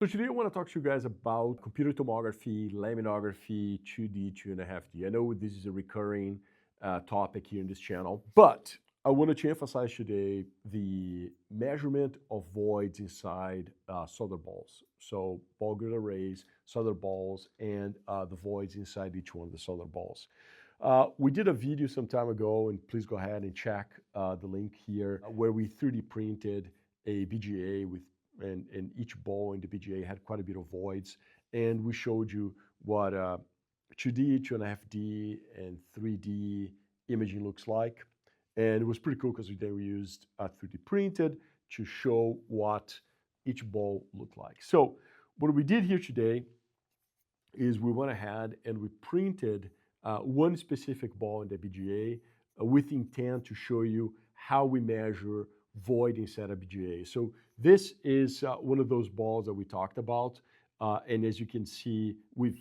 So today I want to talk to you guys about computer tomography, laminography, 2D, 2.5D. I know this is a recurring topic here in this channel, but I wanted to emphasize today the measurement of voids inside solder balls. So ball grid arrays, solder balls, and the voids inside each one of the solder balls. We did a video some time ago, and please go ahead and check the link here, where we 3D printed a BGA with and each ball in the BGA had quite a bit of voids. And we showed you what 2D, 2.5D, and 3D imaging looks like. And it was pretty cool because then we used 3D printed to show what each ball looked like. So what we did here today is we went ahead and we printed one specific ball in the BGA with intent to show you how we measure void inside a BGA. So this is one of those balls that we talked about. And as you can see, we've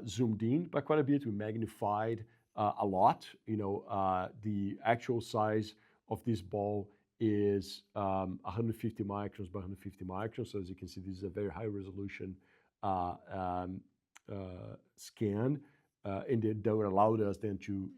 zoomed in by quite a bit. We magnified a lot. The actual size of this ball is 150 microns by 150 microns. So as you can see, this is a very high resolution scan. And that allowed us then to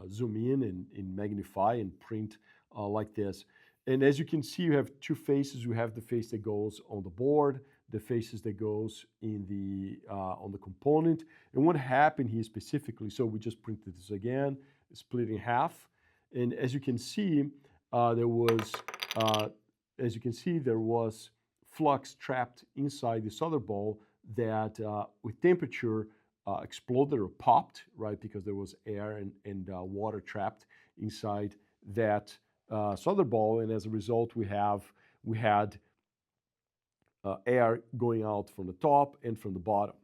zoom in and magnify and print like this. And as you can see, you have two faces. You have the face that goes on the board, the faces that goes in the on the component. And what happened here specifically, so we just printed this again, split in half. And as you can see, there was flux trapped inside the solder ball that with temperature exploded or popped, right? Because there was air and water trapped inside that solder ball, and as a result, we had air going out from the top and from the bottom.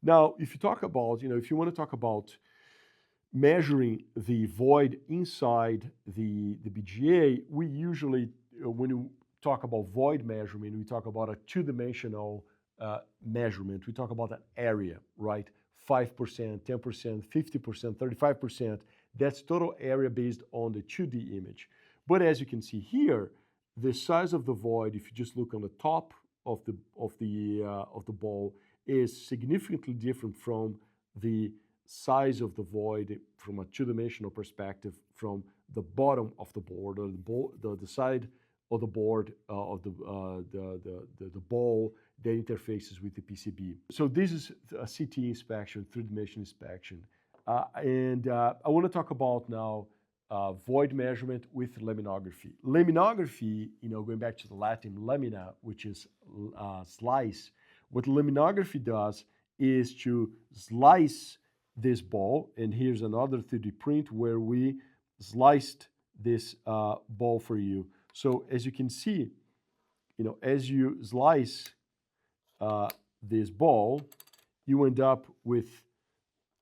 Now, if you talk about, if you want to talk about measuring the void inside the BGA, we usually, when you talk about void measurement, we talk about a two-dimensional measurement. We talk about an area, right? 5%, 10%, 50%, 35%. That's total area based on the 2D image. But as you can see here, the size of the void, if you just look on the top of the ball, is significantly different from the size of the void from a two-dimensional perspective from the bottom of the board, or the side of the board of the ball that interfaces with the PCB. So this is a CT inspection, three-dimensional inspection. And I want to talk about now void measurement with laminography. Laminography, going back to the Latin lamina, which is slice, what laminography does is to slice this ball, and here's another 3D print where we sliced this ball for you. So as you can see, as you slice this ball, you end up with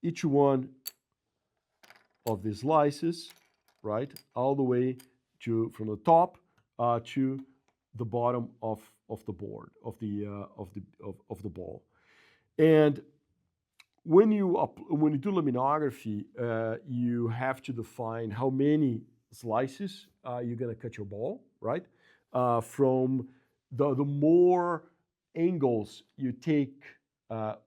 each one of these slices, right, all the way from the top to the bottom of the board of the ball. And when you do laminography, you have to define how many slices you're going to cut your ball, right? From the more angles you take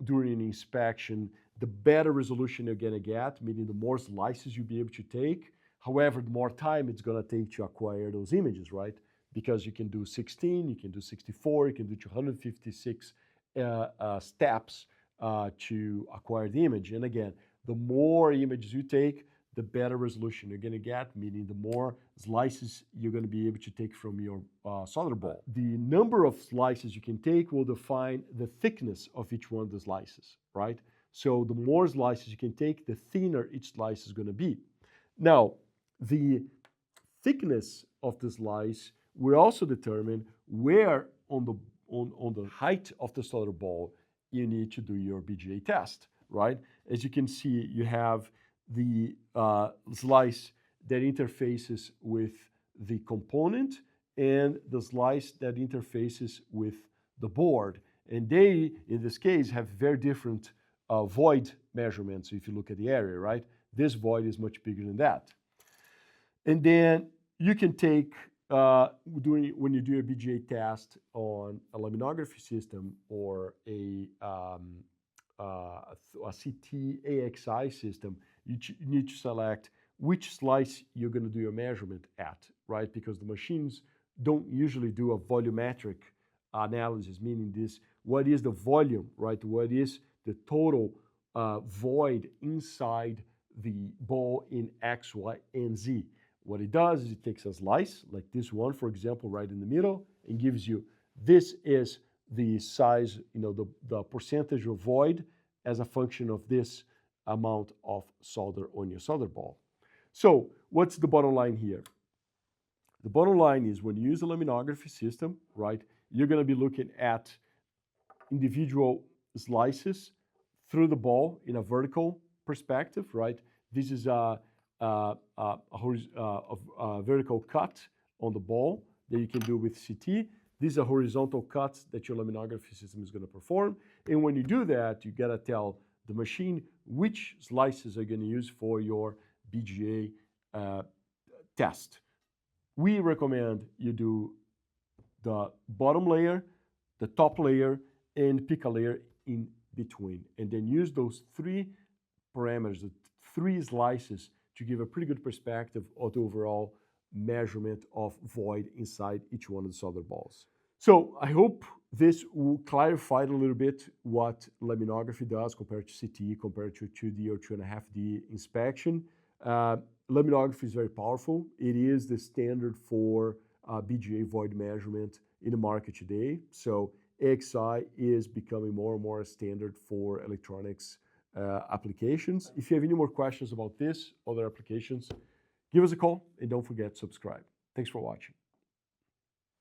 during an inspection, the better resolution you're going to get, meaning the more slices you'll be able to take. However, the more time it's going to take to acquire those images, right? Because you can do 16, you can do 64, you can do 256 steps to acquire the image. And again, the more images you take, the better resolution you're going to get, meaning the more slices you're going to be able to take from your solder ball. The number of slices you can take will define the thickness of each one of the slices, right? So the more slices you can take, the thinner each slice is going to be. Now, the thickness of the slice will also determine where on the height of the solder ball you need to do your BGA test, right? As you can see, you have the slice that interfaces with the component and the slice that interfaces with the board. And they, in this case, have very different void measurements. If you look at the area, right? This void is much bigger than that. And then you can take when you do a BGA test on a laminography system or a CT AXI system, you need to select which slice you're going to do your measurement at, right? Because the machines don't usually do a volumetric analysis, meaning this, what is the volume, right? What is the total void inside the ball in X, Y, and Z? What it does is it takes a slice, like this one, for example, right in the middle, and gives you, this is the size, the percentage of void as a function of this amount of solder on your solder ball. So what's the bottom line here? The bottom line is when you use a laminography system, right, you're going to be looking at individual slices through the ball in a vertical perspective, right? This is a vertical cut on the ball that you can do with CT. These are horizontal cuts that your laminography system is going to perform. And when you do that, you got to tell the machine which slices are going to use for your BGA test. We recommend you do the bottom layer, the top layer, and pick a layer in between. And then use those three parameters, the three slices, to give a pretty good perspective of the overall measurement of void inside each one of the solder balls. So I hope this will clarify a little bit what laminography does compared to CT, compared to 2D or 2.5D inspection. Laminography is very powerful. It is the standard for BGA void measurement in the market today. So AXI is becoming more and more a standard for electronics applications. If you have any more questions about this, other applications, give us a call and don't forget to subscribe. Thanks for watching.